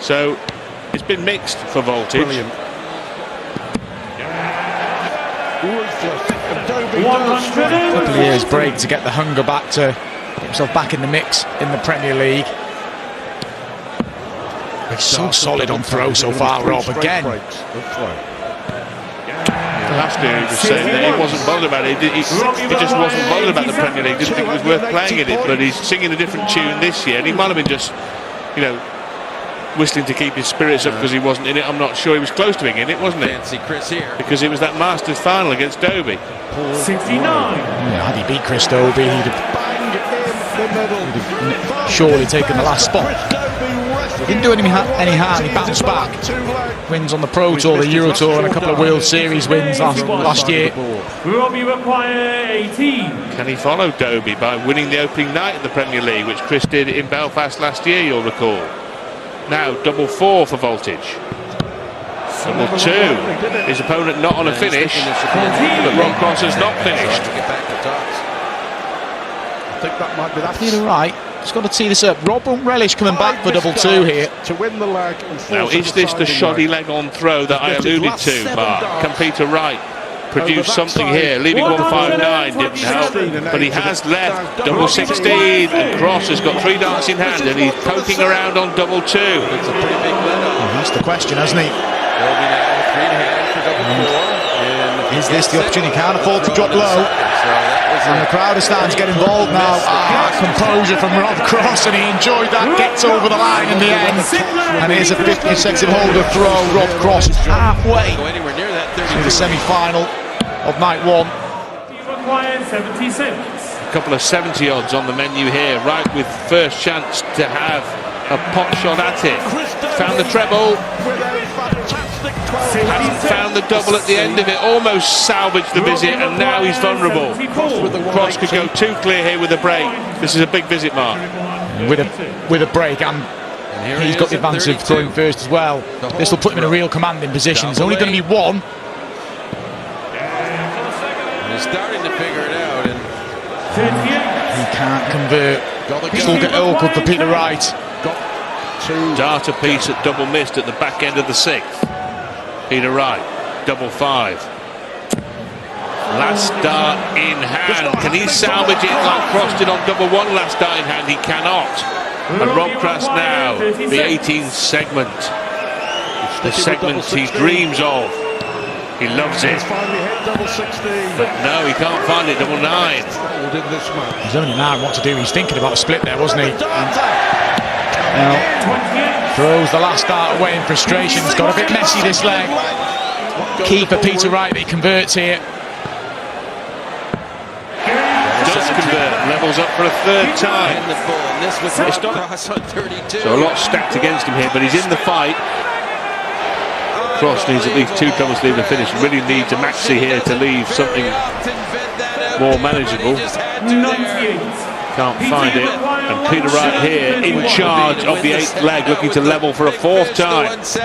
So it's been mixed for Voltage. Brilliant. Couple of years break to get the hunger back, to get himself back in the mix in the Premier League. He's so solid on throw so far, Rob. Again, Last year he was saying that he wasn't bothered about it. He just wasn't bothered about the Premier League. Didn't think it was worth playing in it. But he's singing a different tune this year, and he might have been just, you know, whistling to keep his spirits up because he wasn't in it. I'm not sure. He was close to being in it, wasn't he? Fancy Chris here. Because it was that Masters final against Dobey. 69. yeah, had he beat Chris Dobey, he'd have surely taken the last spot. Didn't do any harm. He bounced back. Wins on the Pro Tour, the Euro Tour, and a couple of World Series wins last year. Robbie McGuire, 18. Can he follow Dobey by winning the opening night of the Premier League, which Chris did in Belfast last year, you'll recall? Now, double 4 for Voltage. Double 2. His opponent not on a finish, but Rob Cross has not finished. I think that might be that. Peter Wright has got to tee this up. Rob won't relish coming back for double 2 here. To win the leg. Now, is this the shoddy leg on throw that I alluded to, Mark? Can Peter Wright produce something here? Leaving 159 didn't help, but he has left double 16, and Cross has got 3 darts in hand, and he's poking around on double 2. It's a pretty big let up. That's the question, hasn't he? There'll be now 3 in hand for double 4. Is this the opportunity? Can't afford to drop low. And the crowd is starting to get involved now. Composure from Rob Cross, and he enjoyed that. Gets over the line in the end. And here's a 50 consecutive holder throw. Rob Cross halfway to the semi-final of night 1. McGuire, 76. A couple of 70 odds on the menu here, right with first chance to have a pot shot at it. Found the treble, hasn't found the double at the end of it, almost salvaged the visit, and now he's vulnerable. Cross could go too clear here with a break. This is a big visit, Mark. With a break, and he's got the advantage of throwing first as well. This will put him in a real commanding position. There's only going to be one. He's starting to figure it out, and He can't convert. Still get awkward for Peter Wright. Dart apiece at double missed at the back end of the 6th. Peter Wright, double 5. Last dart in hand. Can he salvage it like Cross did on double 1 last dart in hand? He cannot. And Rob Cross now, the 18th segment. The segment he dreams of. He loves it. But no, he can't find it. Double 9. He's only now what to do. He's thinking about a split there, wasn't he? Now, throws the last dart away in frustration. It's got a bit messy, this leg. Key for Peter Wright that he converts here. Does convert, levels up for a 3rd time. So a lot stacked against him here, but he's in the fight. Cross needs at least 2 troubles to leave the finish. Really needs a maxi here to leave something more manageable. 98. Can't find it, and Peter Wright here in charge of the 8th leg, looking to level for a 4th time. If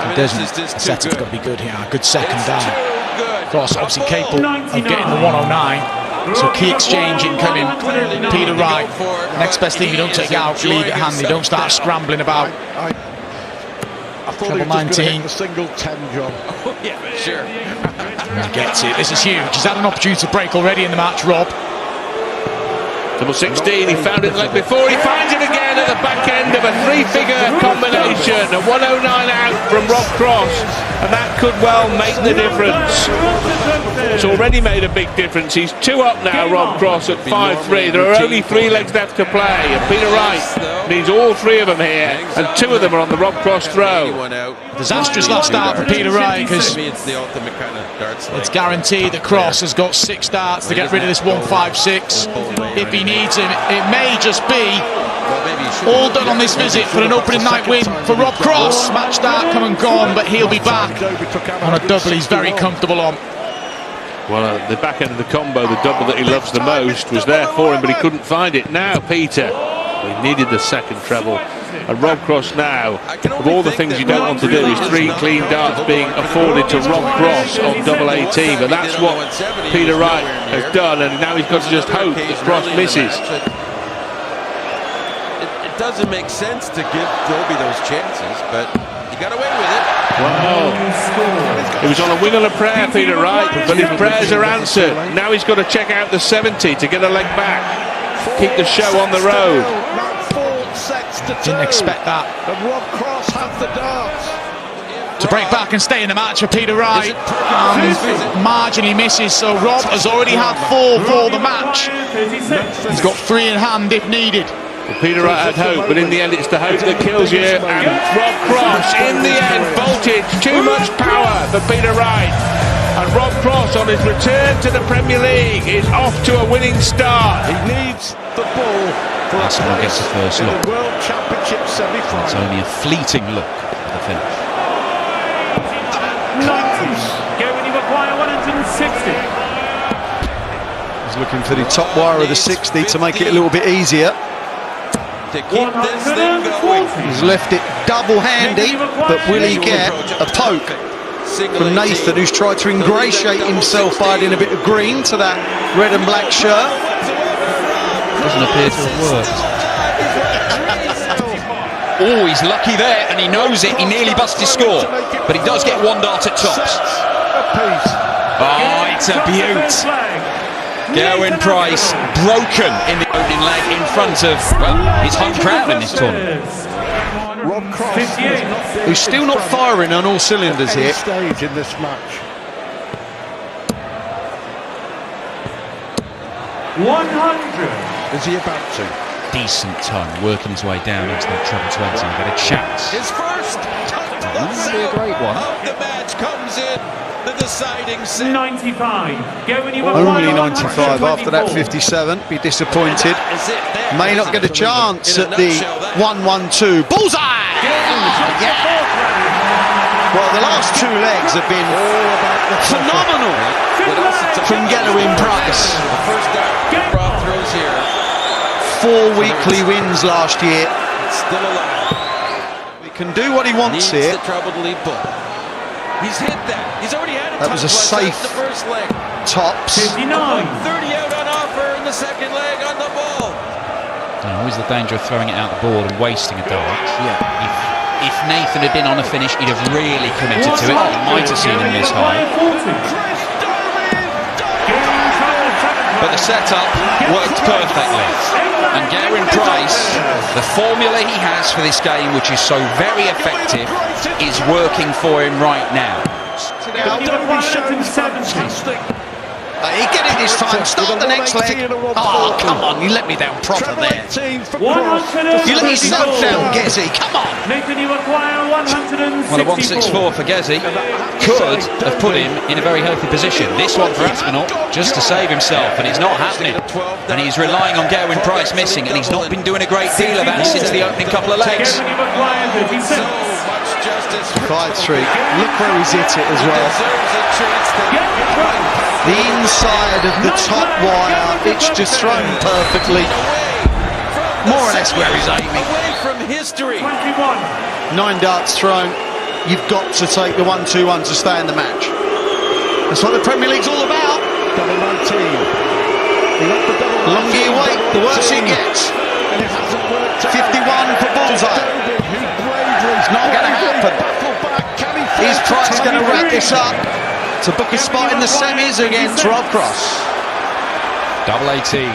he doesn't, the setup's got to be good here. Good second down. Cross obviously capable of getting the 109. So key exchange incoming. Peter Wright. Next best thing you don't take out, leave it handy. Don't start scrambling about. Treble 19. Single 10, John. yeah, sure. And he gets it. This is huge. He's had an opportunity to break already in the match, Rob. Double 16, he found it like before, he finds it again at the back end of a 3-figure combination, a 109 out from Rob Cross, and that could well make the difference. It's already made a big difference. He's 2 up now, Rob Cross, at 5-3. There are only 3 legs left to play, and Peter Wright needs all 3 of them here, and 2 of them are on the Rob Cross throw. Disastrous last start for Peter Wright, because it's guaranteed that Cross has got 6 darts to get rid of this 156. If he needs him, it may just be all done on this visit for an opening night win for Rob Cross. Match start come and gone, but he'll be back on a double he's very comfortable on. Well, the back end of the combo, the double that he loves the most, was there for him, but he couldn't find it. Now Peter, he needed the second treble, and Rob Cross now, of all the things you don't want to do, is 3 clean darts being afforded to Rob Cross on double 18, but that's what Peter Wright has done, and now he's got to just hope that Cross misses. it doesn't make sense to give Dobie those chances, but he got away with it. Wow. He was on a wing and a prayer, Peter Wright, but his prayers are answered. Now he's got to check out the 70 to get a leg back. Keep the show on the road. Didn't expect that. And Rob Cross has the darts. To break back and stay in the match for Peter Wright. Marginally misses, so Rob has already had 4 for the match. He's got 3 in hand if needed. Well, Peter Wright had hope, but in the end it's the hope that kills you. And Rob Cross, in the end, voltage, too much power for Peter Wright. And Rob Cross, on his return to the Premier League, is off to a winning start. He needs the ball for That's when he gets the first in look. the World Championship semi-final. It's only a fleeting look at the finish. 90. Go when you require 160. He's looking for the top wire of the 60 to make it a little bit easier. To keep this thing going. 140. He's left it double-handy, but will he get a poke from Nathan, who's tried to ingratiate himself by adding a bit of green to that red and black shirt? Doesn't appear to have worked. Oh, he's lucky there, and he knows it. He nearly busts his score, but he does get 1 dart at tops. Oh, it's a beaut. Gerwyn Price broken in the opening leg in front of, well, his home crowd in this tournament. Rob Cross has not been Who's still not firing on all cylinders at any here. stage in this match. 100. Is he about to? Decent ton, working his way down into the treble 20 and get a chance. His first Wouldn't be a great one. of the match comes in the deciding set. 95. Go when you require Only 95 after that 57. Be disappointed. Is it there? May not get a chance In a at the nutshell, that- 1-1-2. Bullseye! Well, the last 2 legs have been phenomenal What else is to- from Gerwyn Price. The first down, Rob throws here. 4 weekly wins last year. It's still alive. He can do what he wants Needs here. the treble to lead ball. He's hit that. He's already had a That was a touch like that safe- in the first leg. Tops. 59. 30 out on offer in the second leg on the ball. Always the danger of throwing it out the board and wasting a dart. If Nathan had been on a finish, he'd have really committed to it. He might have seen him miss high. But the setup worked perfectly. And Gerwyn Price, the formula he has for this game, which is so very effective, is working for him right now. Fantastic. He get it this time. Start the next leg. Oh, come on. You let me down proper Treble there. 18 for Cross. You let yourself down, Gezzy. Come on. Nathan, you require 164. Well, a 164 for Gezzy could have put him in a very healthy position. This one for Aspinall, just to save himself, and it's not happening. And he's relying on Gerwyn Price missing, and he's not been doing a great deal of that since the opening couple of legs. Go when you require 36. So much justice for 5-3. Look where he's hit it as well. deserves a chance to The inside of the top wire. It's just thrown perfectly. More or less where he's aiming. away from history. 21. 9 darts thrown. You've got to take the 1-2-1 to stay in the match. That's what the Premier League's all about. Double 19. He got the double The longer you wait, the worse it gets. And it hasn't worked out. 51 for Bullseye. It's not gonna happen. Is Price going to wrap this up to book a spot in the semis against Rob Cross? Double 18.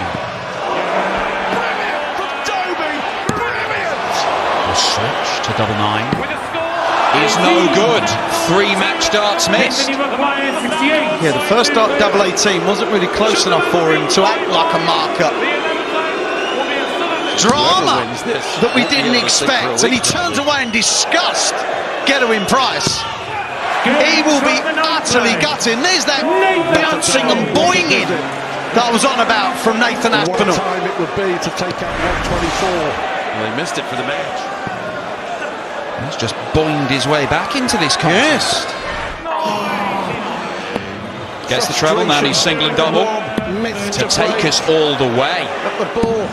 The switch to double 9 is no good. 3 match darts missed. Nathan, you require 68. Yeah, the first dart, double 18, wasn't really close enough for him to act like a marker. Drama wins this that we won't be didn't able to stick for a expect, and he week. turns away in disgust. Gerwyn Price. He will be utterly gutting. There's that bouncing and boinging that I was on about from Nathan What Aspinall. time it would be to take out 124. Well, he missed it for the match. He's just boinged his way back into this contest. Gets the treble, now he's single and double to take us all the way. At the ball.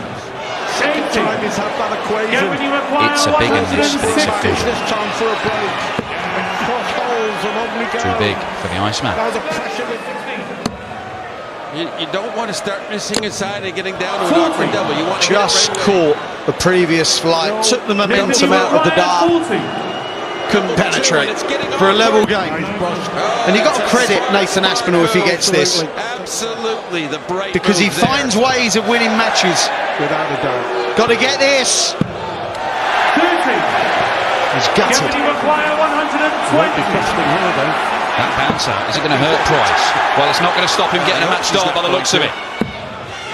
Second time he's had that Go equation. when you require It's a big one, this, but it's a 160. big one. This time for a break. And Cross holds and on we go. Too big for the Iceman. Now the pressure with You don't want to start missing inside and getting down to an awkward double. You want to Just get it right away. caught the previous flight, took the momentum out of the dart, couldn't penetrate for a level game. And you've got to credit Nathan Aspinall if he gets this, Absolutely, the bright because he move there. finds ways of winning matches. Without a doubt. Got to get this. 30. He's gutted. Can require 120. Won't be costing here, though. That bouncer, is it going to hurt Price? Well, it's not going to stop him getting a match start by the looks of it.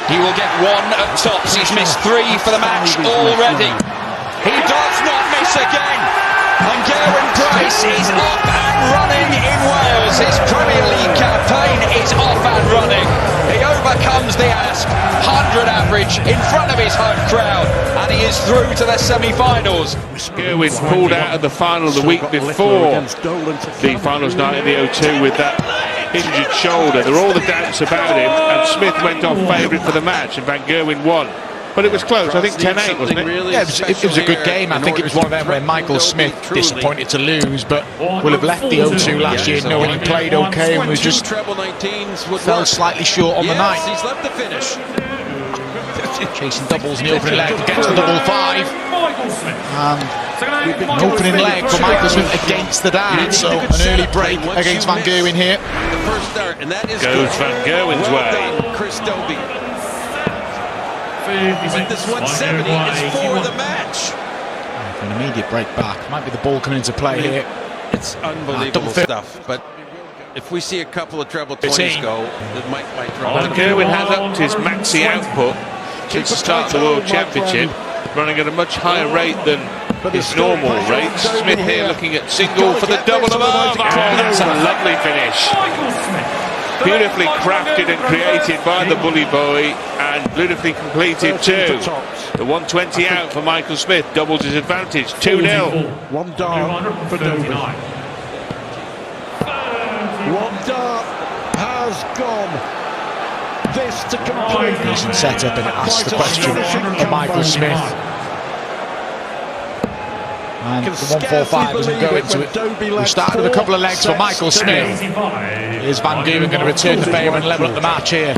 He will get one at tops. He's missed 3 for the match already. He does not miss again. And Gerwyn Price is up and running in Wales. His Premier League campaign is off and running. He overcomes the Asp, 100 average in front of his home crowd, and he is through to the semi-finals. Gerwyn pulled out of the final the week before the finals night in the O2 with that injured shoulder. There were all the doubts about him, and Smith went off favourite for the match, and Van Gerwen won. But it was close, I think 10-8, wasn't it? Yeah, it was a good game. I think it was one of them where Michael Smith, disappointed to lose, but will have left the O2 last year knowing he played okay and was just treble 19s would fell work. slightly short on the night. He's left the finish. Chasing doubles in the opening leg, gets the double 5. Michael Smith. An opening leg for Michael Smith against the dart, so an early break against Van Gerwen here. The first start, and that is Goes good. Van Gerwen's Well way. done, Chris Dobie. But this 170 is for the match. An immediate break back. Might be the ball coming into play here. It's unbelievable double fit. stuff. But if we see a couple of treble 20s go, it might drop. Van Gerwen has upped his maxi output since the start of the World Championship, running at a much higher rate than his normal rates. Smith here looking at single for the double above. Oh, that's a lovely finish. Michael Smith. Beautifully crafted and created by the bully boy, and beautifully completed too. The 120 out for Michael Smith doubles his advantage. 2-0. One dart for Dobie. 239. One dart has gone. This to complete. Decent setup, and it asks the question of Michael Smith. And the 145 doesn't go into it. We started with a couple of legs for Michael Smith. Is Van Gerwen going to return the favour and level up the match here?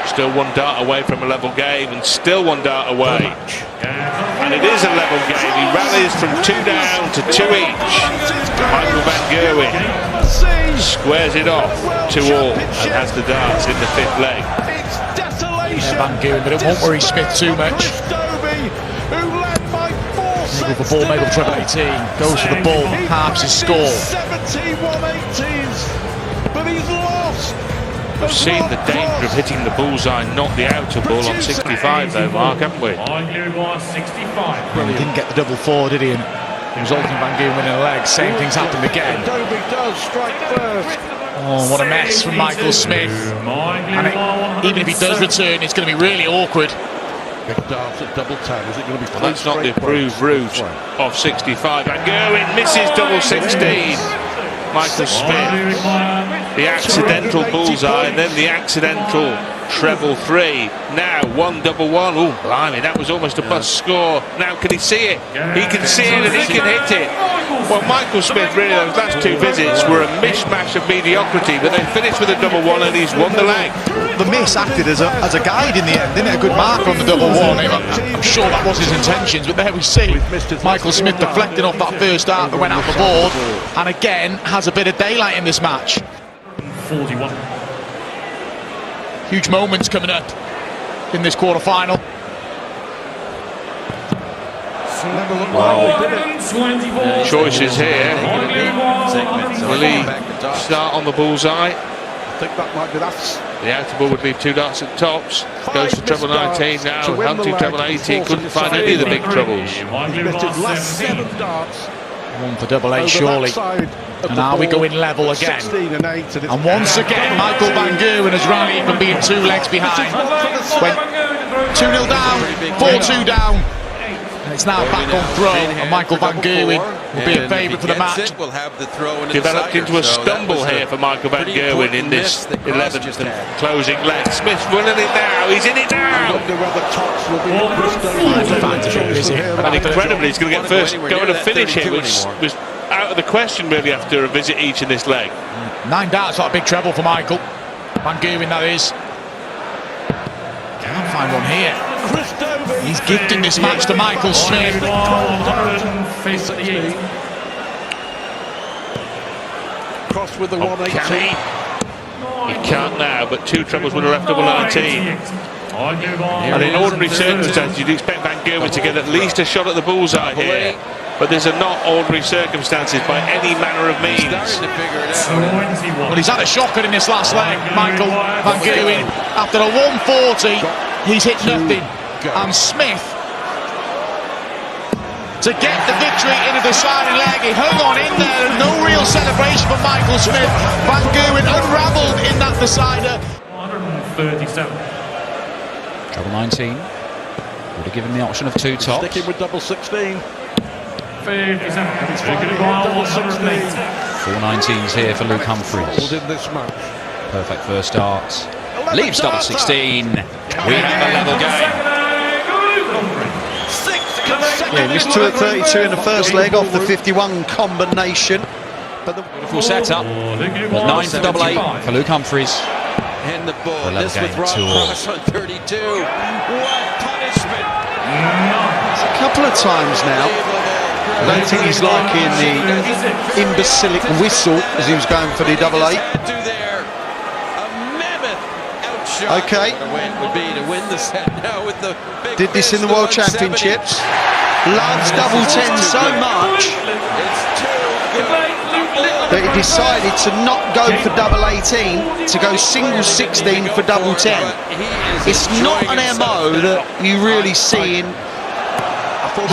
Still one dart away from a level game, and still one dart away. And it is a level game. He rallies from 2 down to 2 each. Michael Van Gerwen squares it off 2-all and has the darts in the 5th leg. It's desolation. Van Gerwen, but it won't worry Smith too much. Chris Dobie, who led by 4 Maybe for ball, maybe treble 18. Goes for the ball, halves his score. 71-18s, but he's lost. We've seen the danger of hitting the bullseye, not the outer ball on 65 though, Mark, haven't we? Michael 65. He didn't get the double 4, did he? And resulting in Van Gerwen winning a leg. Same thing's happened again. Dobie does strike first. Oh, what a mess from Michael Smith. And even if he does return, it's going to be really awkward. Big dart at double 10. Is it going to be? Well, that's not the approved route of 65. Van Gerwen misses double 16. Michael Smith, the accidental bullseye, and then the accidental treble 3. Now 1 double 1. Oh, blimey, that was almost a bust score. Now can he see it? He can see it and he can hit it. Well, Michael Smith, really, those last 2 visits were a mishmash of mediocrity, but they finished with a double 1 and he's won the leg. The miss acted as a guide in the end, didn't it? A good marker on the double 1. I'm sure that was his intentions, but there we see Michael Smith deflecting off that first dart that went out the board, and again has a bit of daylight in this match. 41. Huge moments coming up in this quarter-final. Choices here. Will he start on the bullseye? I think that might be that. The outer ball would leave 2 darts at tops. Goes for treble 19 now. Hunting treble 18. Couldn't find any of the big troubles. He missed his last 7 darts. One for double 8 surely. And now we go in level again. 16 and 8, And once again, Michael Van Gerwen has rallied from being 2 legs behind. Went 2-0 down, 4-2 down. And it's now back on throw, and Michael Van Gerwen will be a favourite for the match. We'll have the throw in Developed into a stumble here for Michael Van Gerwen in this 11th and closing leg. Smith's winning it now. He's in it now. wonder whether Tots will be And incredibly, he's going to get first go at a finish here, which was out of the question really after a visit each in this leg. 9 darts, not a big treble for Michael. Van Gerwen, that is. Can't find one here. He's gifting this match to Michael Smith. 158. Cross with the Oh, 180. can he? He can't now, but two trebles would have left double 19. And in ordinary circumstances, you'd expect Van Gerwen to get at least a shot at the bullseye here. But these are not ordinary circumstances by any manner of means. Starting to figure it out. 21. Well, he's had a shocker in this last leg, Michael Van Gerwen. After a 140, he's hit nothing. And Smith, to get the victory in a deciding leg, he hung on in there. No real celebration for Michael Smith. Van Gerwen unravelled in that decider. 137. Treble 19. Would have given the option of two tops. Sticking with double 16. 57. Double 16. 4 19s here for Luke Humphries. In this match. Perfect first start. Leaves double 16. We have a level game. Yeah, missed 2 at 32 in the first leg off the 51 combination. But the Beautiful setup. 9 for double 8 for Luke Humphries. And the ball. level This game, with Rob 2-all. Cross on 32. What punishment! a couple of times now. I don't think he's liking the imbecilic whistle as he was going for the double 8. Do there. A mammoth outshot. Okay. What a win would be to win the set now with the big Did this in the World 170. Championships. Loves double 10 so much It's too good. that he decided to not go for double 18, to go single 16 for double 10. It's not an MO that you really see in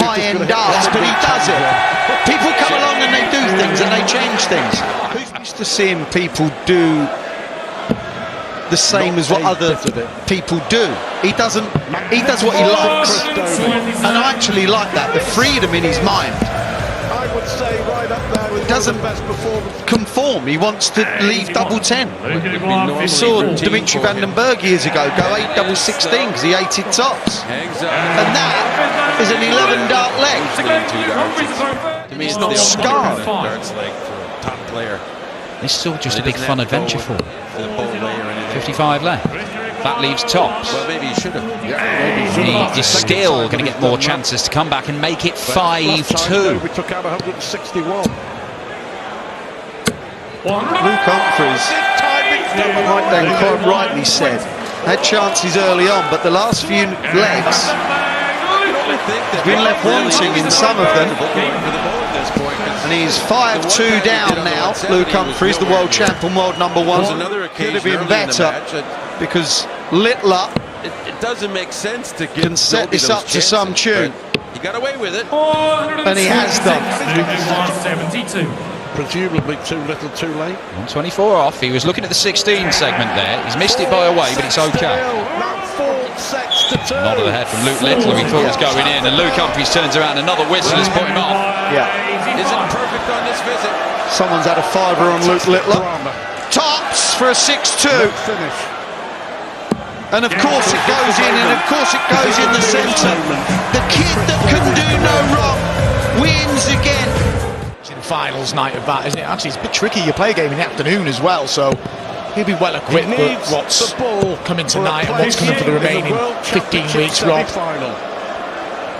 high-end darts, but he does it. People come along and they do things and they change things. Who's used to seeing people do the same as what other people do? He does what he likes, and I actually like that, the freedom in his mind. I would say right up there with Doesn't the best performance. conform, he wants to leave double 10. We saw Dimitri Vandenberg years ago go 8 double 16 because he hated tops, Hangs on. and that is an 11 dart leg. To me, it's not the scarred. ultimate darts leg for a top player. This is all just a He big doesn't fun have to go adventure for him. the ball way or anything. 55 left. That leaves tops. Well, maybe he should have. He is still going to get more chances to come back and make it Last time, 5-2. we took out 161. Luke Humphries, Mike then quite rightly said, had chances early on, but the last few legs, He's been left wanting in some of them. and he's 5-2 down now. Luke Humphries, the world champion, world number one. Could have been better because Littler It doesn't make sense to give can set Dobie this those up to some chances, tune, but he got away with it. and he has done. 72. Presumably too little, too late. 124 off. He was looking at the 16 segment there. He's missed it by a way, but it's okay. Now 4 sets to 2. Nod of the head from Luke Littler. He thought it was going in, and Luke Humphries turns around. Another whistle has put him off. Yeah, Is it perfect on this visit? someone's had a fiver on Luke Littler. Drama. Tops for a 6-2. No finish. And of course it goes in, and of course it goes in the centre. The kid that can do no wrong wins again. It's in finals night of that, isn't it? Actually, it's a bit tricky. You play a game in the afternoon as well, so he'll be well equipped for Needs what's the ball coming for a tonight and what's place coming for the in remaining World 15 Championship weeks, Rob. semi-final.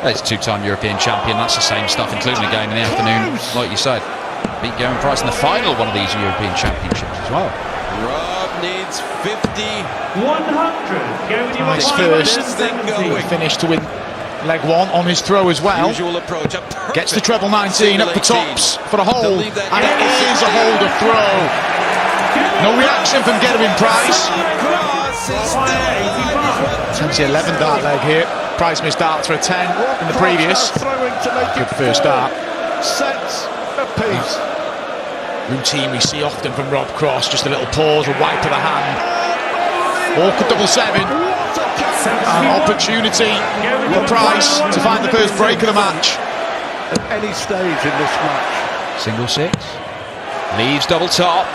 He's a two-time European champion. That's the same stuff, including a game in the afternoon, like you said. Beat Garen Price in the final of one of these European championships as well. Rob needs 50. 100. Price This first, thing going. finished to win leg one on his throw as well. Usual approach. A perfect Gets the treble 19 up the single 18. tops for the hold, leave that and down to it is a 16. holder throw. No reaction from Gerwin Price. Cross is still alive. Attempts the 11 dart leg here. Price missed darts for a 10 in the previous. Throwing to make Good it first 4 dart. sets apiece. Routine we see often from Rob Cross, just a little pause, a wipe of the hand. Awkward double 7. An opportunity for Price to find the first break of the match. At any stage in this match. Single 6. Leaves double top.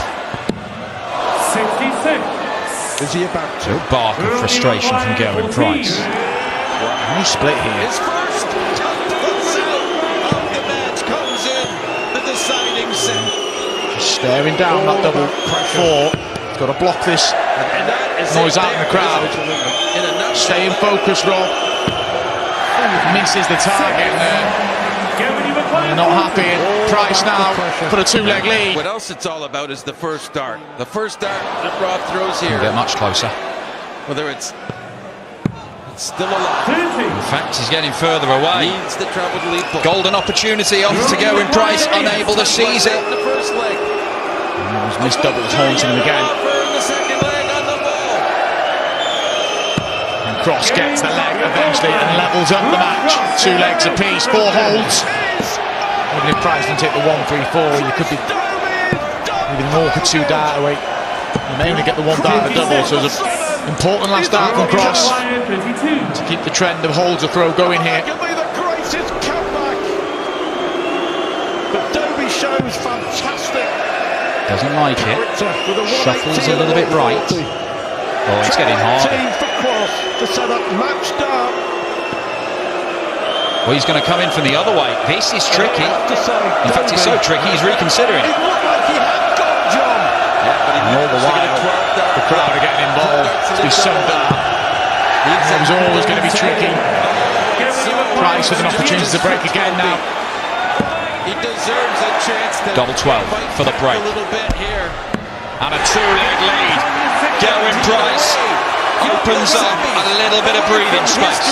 66. Is he about to? Real bark of frustration from Gerwin Price. Nice split here. His first double set of the match comes in the deciding set. Just staring down that double 4 Got to block this And that is noise it out in the there, crowd. isn't it? In a nutshell. Stay in focus, Rob. Misses the target there. They're not happy. Price now for a two-leg lead. What else it's all about is the first dart. The first dart that Rob throws here, Get much closer. whether it's still alive, In fact, he's getting further away. needs the treble to lead ball. Golden opportunity off to go in Price, unable to seize it. In the first leg. He's missed doubles, haunting him again. In the second leg on the ball. And Cross gets the leg eventually and levels up the match. 2 legs apiece, 4 holds. Even if Price can take the 1-3-4, you could be even more for 2 dart away. You may only get the 1 dart in the double, so it's an important last dart from Cross to keep the trend of holds a throw going here. Give me the greatest comeback. But Dobie shows fantastic. Doesn't like it. character with a Shuffles 180 a little bit right. and a 40. Oh, it's getting harder. 18 for Cross to set up match dart. Well, he's going to come in from the other way. This is tricky. In fact, it's so tricky, he's reconsidering It it. looked like he had got John. And all the while, the crowd are getting involved to be summed up. It was always going to be tricky. Price with an opportunity to break again now. He deserves a chance to Double 12 for the break. A little bit here. And a 2-leg lead. Gerwyn Price opens up a little bit of breathing space.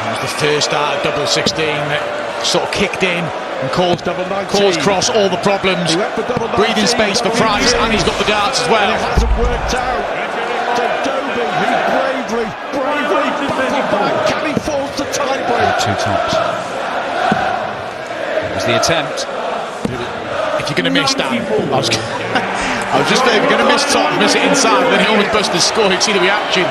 It was the first dart, double 16, that sort of kicked in and caused Cross all the problems. He went for double 19, Breathing space for Price, and he's got the darts as well. It hasn't worked out. So Dobie, who bravely battled back. Can he force the tiebreak? 2 tops. That was the attempt. If you're going to miss that, I was just there, if you're going to miss top, miss it inside, then he almost busts the score. You'd see the reaction.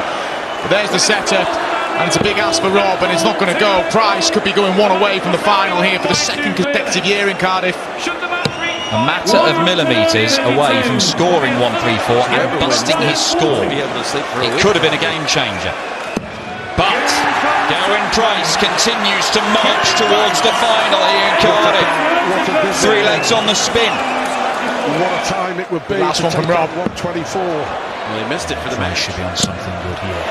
But there's the setup, and it's a big ask for Rob, and it's not going to go. Price could be going 1 away from the final here for the 2nd consecutive year in Cardiff. A matter of millimetres away from scoring 1-3-4 and busting his score. It could have been a game changer. But Gerwyn Price continues to march towards the final here in Cardiff. 3 legs on the spin. What a time it would be. Last to one from take Rob. out 124. Well, he missed it for the Man match. should be on something good here.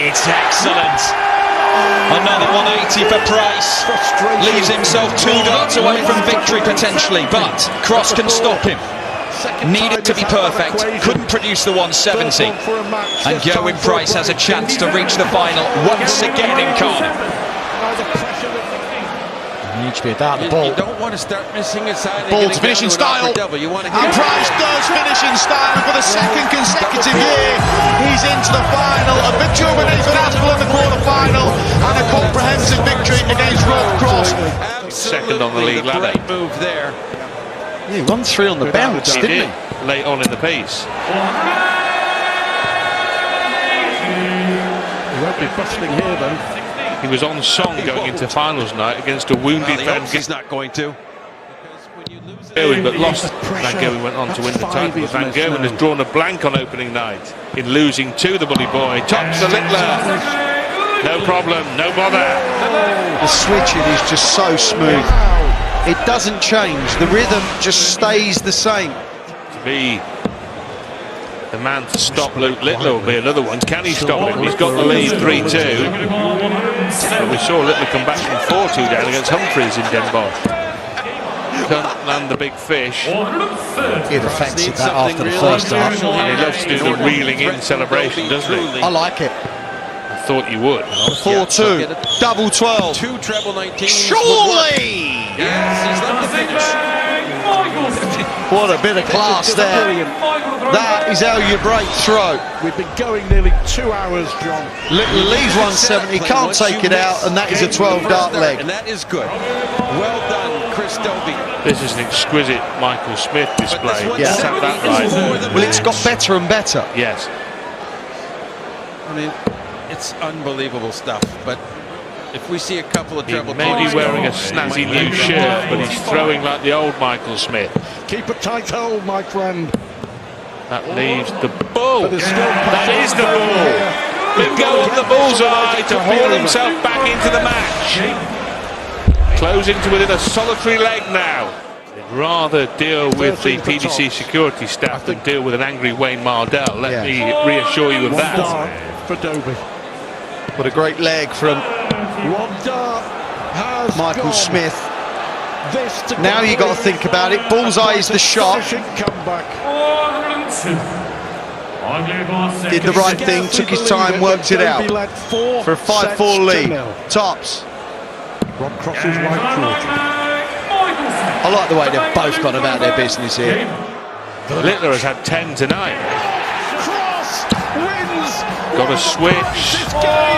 It's excellent. Another 180 for Price. Frustration. Leaves himself 2 darts away from victory potentially, but Cross can stop him. Needed to be perfect, couldn't produce the 170. And Gerwyn Price has a chance to reach the final once again in Cardiff. He needs to be a dart the ball. You don't want to start missing it. Ball to finish in style. You want to And Price does finish in style for the 2nd consecutive year. He's into the final. A victory over Nathan Aspel in the quarter-final, and a comprehensive victory against Rob Cross. Second on the league ladder. Great move there. Yeah, he won 3 on the bounce, He didn't did, he? late on in the piece. He won't be busting here, though. He was on song going into finals night against a wounded Van He's not going to. Gerwyn, but lost. Van Gerwen went on to win the title. But Van Gerwen has drawn a blank on opening night in losing to the Bully Boy. Tops the Littler. No problem, no bother. The switching is just so smooth. It doesn't change. The rhythm just stays the same. To be the man to stop Luke Littler will be another one. Can he stop him? He's got the lead 3-2. But we saw Littler come back from 4-2 down against Humphreys in Den Bosch. Can't land the big fish. He'd have fancied that after the first dart. And he loves to do the reeling in celebration, doesn't he? I like it. I thought you would. 4-2, double 12. 2 treble 19. Surely! Yes, he's left the finish. What a bit of class there. That is how you break through. We've been going nearly 2 hours, John. Little leaves 170, can't take it out, and that is a 12 dart leg. And that is good. Well done, Chris Dobie. This is an exquisite Michael Smith display. Yeah. Let's have that right. Well, it's got better and better. Yes. I mean, it's unbelievable stuff. But if we see a couple of He treble may be wearing a snazzy new shirt, but he's throwing like the old Michael Smith. Keep a tight hold, my friend. That leaves the bull. But there's still That is the bull. Big go on the bullseye to haul himself back into the match. Closing to within a solitary leg now. Rather deal with the PDC security staff than deal with an angry Wayne Mardell. Let me reassure you of One that. dart for Dobie. What a great leg from One dart has Michael gone. Smith. This to Now you got to think about it. Bullseye is the shot. Comeback. 402. Did the right thing, took his time, worked it out for a 5-4 lead. Tops. Rob Cross's right quarter. I like the way they've both gone about their business here. Littler has had 10 tonight. Cross wins. Got a switch.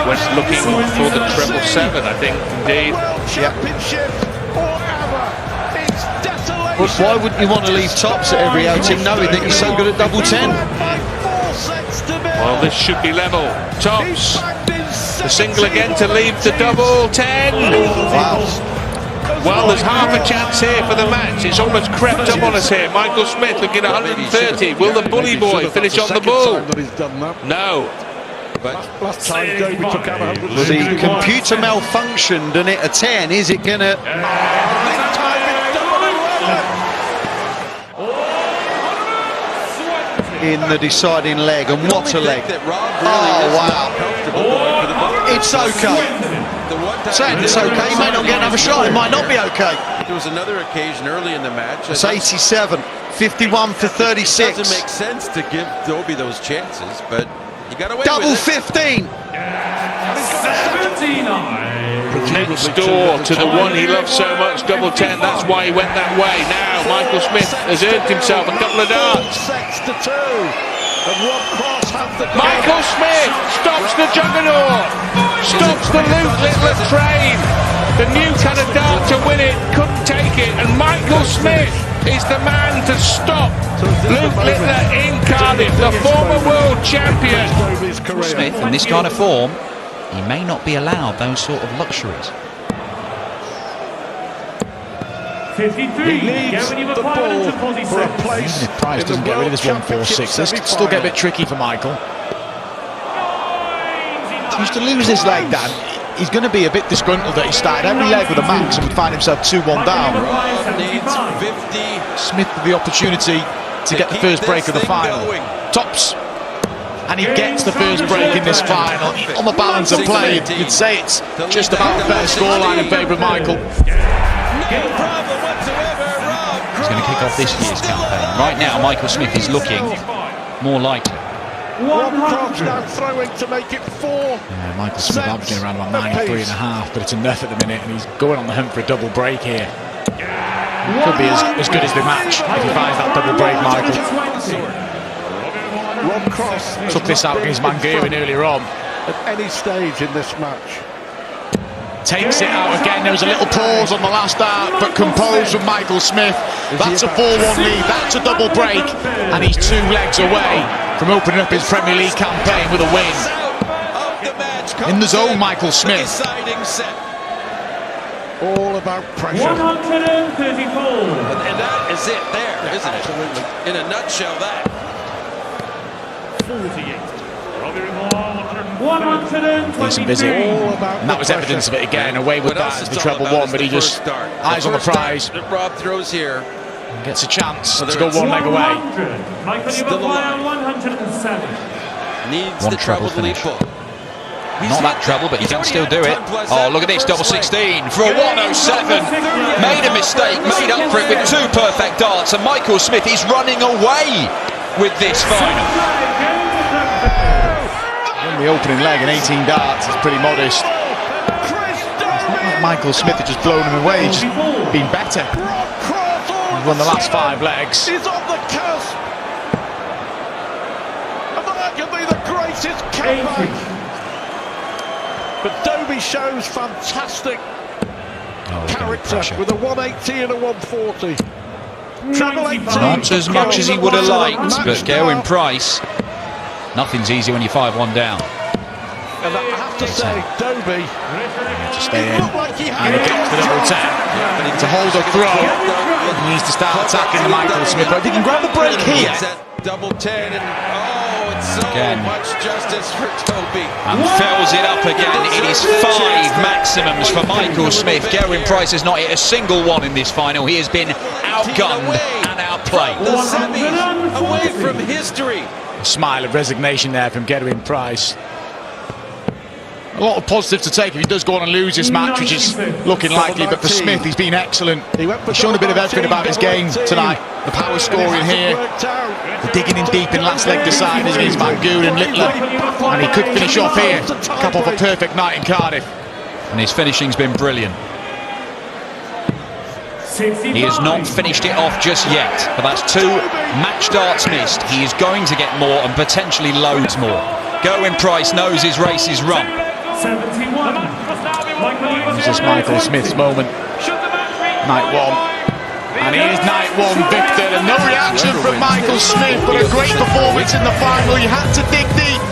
Was looking for the treble 7, I think, indeed. World Championship or ever. It's desolation. But why wouldn't you want to leave Tops at every outing knowing that you're so good at double 10? Well, this should be level. Tops. The single again to leave the double 10. Wow. Well, there's half a chance here for the match. It's almost crept up on us here. Michael Smith looking at 130. Will the bully boy finish on the bull? No. Last time Dobie took out 100. The computer malfunctioned and it a 10. Is it going to... in the deciding leg, and what a leg. Oh, wow. It's okay. Saying it's okay, he may not get another shot, it might not be okay. There was another occasion early in the match. It's 87, 51 for 36. It doesn't make sense to give Dobie those chances, but you got away Double with it. 15. 79. Next door to the one he loves so much, double 10. That's why he went that way. Now Michael Smith has earned himself a couple of darts. Sets to 2. And Rob Cross has the Michael Smith stops the juggernaut, stops the Luke Littler train. The new kind of dart to win it, couldn't take it, and Michael Smith is the man to stop Luke Littler in Cardiff, the former world champion. Dobie's career. Smith, in this kind of form, he may not be allowed those sort of luxuries. 53. He needs Gavin, you've the applied ball to for a 46. place. Even if Price in the doesn't get rid of this World 146, this could Championship still get a bit semi-final. tricky for Michael. He used to lose his leg, Dan. He's going to be a bit disgruntled that he started every leg with a max and would find himself 2-1 down. Rob needs 50. Smith with the opportunity to get the first break of the final. Tops. And he gets the first break in this final. On the balance of play, you'd say it's just about a fair scoreline in favour of Michael. No problem whatsoever, Rob. He's going to kick off this year's campaign. Right now, Michael Smith is looking more likely. Rob Cross now throwing to make it 4. Yeah, Michael Smith averaging around about 93.5, but it's enough at the minute, and he's going on the hunt for a double break here. Could be as good as the match if he finds that double break, Michael. Rob Cross Took this out against Mangirin earlier on. at any stage in this match. Takes it out again. There was a little pause on the last dart, but composed from Michael Smith. That's a 4-1 lead. That's a double break, and he's 2 legs away from opening up his Premier League campaign with a win. In the zone, Michael Smith. Deciding set. All about pressure. 134. And that is it there, isn't it? Absolutely. In a nutshell, that. 48. Robbie Moore, 123. Decent visit. All about And that was the evidence of pressure. it again. Away with What else that as it's the all treble about one, is but he the just first start. eyes on the first prize. dart that Rob throws here. Gets a chance to Whether go it's 1 leg away. 100. Michael, you've Still applied alive. 107. Needs One the treble treble to lead finish. full. Not that treble, but he can still do it. Oh, look at this, double 16 for a 107. Made a mistake, made up for it with 2 perfect darts, and Michael Smith is running away with this final. In the opening leg and 18 darts is pretty modest. Chris Dobie. Michael Smith had just blown him away. He's just been better. Rob Cross all He's won the of a last sudden 5 legs. is on the cusp of arguably the greatest comeback. But Dobie shows fantastic character with a 180 and a 140. Treble 18. Not as much as he would have liked, but Gerwyn Price, nothing's easy when you're 5-1 down. And I have to say, Dobie, To stay in. looked like he And had he gets the double 10. To hold a throw, he needs to start attacking the Michael Smith. But if he can grab the break here, It's that double 10 and oh, so Again. much justice for Toby. And fills it up again. It is 5 maximums for Michael Smith. Gerwyn Price has not hit a single one in this final. He has been outgunned and outplayed. The semis away from history. A smile of resignation there from Gerwyn Price. A lot of positive to take if he does go on and lose this match, which is looking likely, but for Smith, he's been excellent. He's shown a bit of everything about his game tonight. The power scoring here, the digging in deep in last leg deciders against Van Gool and Littler. And he could finish off here, cap off a perfect night in Cardiff. And his finishing's been brilliant. He has not finished it off just yet, but that's 2 match darts missed. He is going to get more and potentially loads more. Gerwyn Price knows his race is run. 71. This is Michael Smith's moment. Night 1. And here's night 1, Victor. And no reaction from Michael Smith, but a great performance in the final. You had to dig deep.